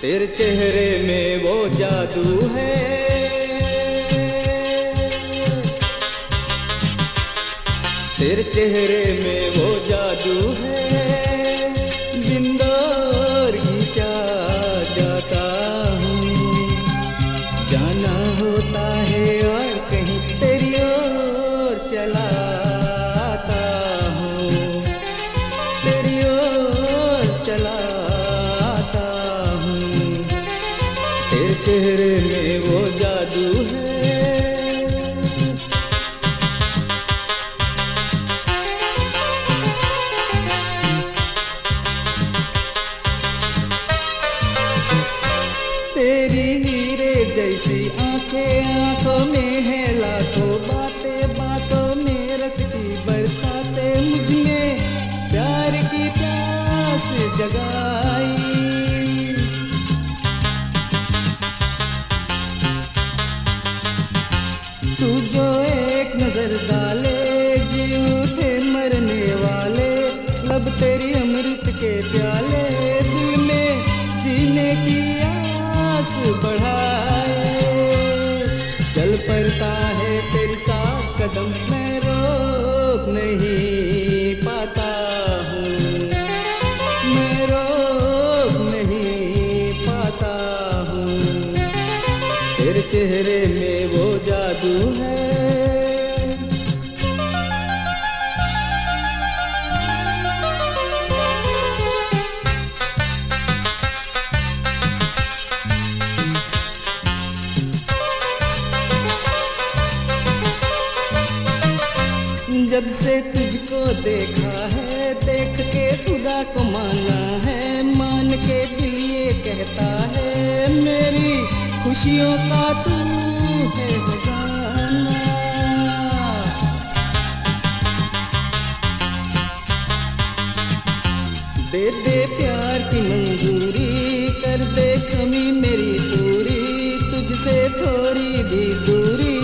तेरे चेहरे में वो जादू है, तेरे चेहरे में वो जादू है, बिन दौर खींचा जाता हूँ। जाना होता है और कहीं तेरी ओर चला आता हूँ, तेरी ओर चला आता हूँ। तेरे चेहरे में वो जादू है। तेरी हीरे जैसी आंखें, आंखों में है लाखों बातें, बातों में रस की बरसातें, मुझ में प्यार की प्यास जगाई। तू जो एक नजर डाले जी उठे मरने वाले, लब तेरी अमृत के प्याले, दिल में जीने की आस बढ़ाए। चल पड़ता है तेरे साथ कदम, मैं रोक नहीं पाता हूँ, मैं रोक नहीं पाता हूँ। तेरे चेहरे में वो जादू है। जब से तुझको देखा है, देख के खुदा को माना है, मान के दिल ये कहता है, मेरी खुशियों का तू है खजाना। दे दे प्यार की मंजूरी, कर दे कमी मेरी पूरी, तुझसे थोड़ी भी दूरी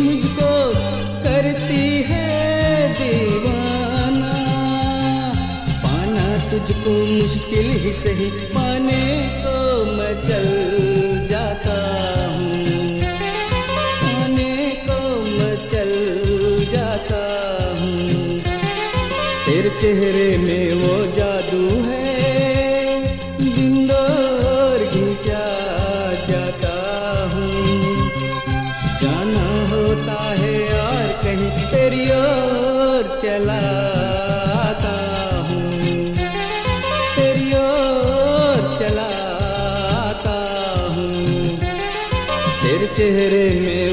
मुझको करती है दीवाना। पाना तुझको मुश्किल ही सही, पाने को मैं चल जाता हूँ, पाने को मैं चल जाता हूँ। तेरे चेहरे में वो जादू है, बिन दौर खींचा जाता हूँ। जाना होता है और कहीं तेरी ओर चला आता हूँ, तेरी ओर चला आता हूँ। तेरे चेहरे में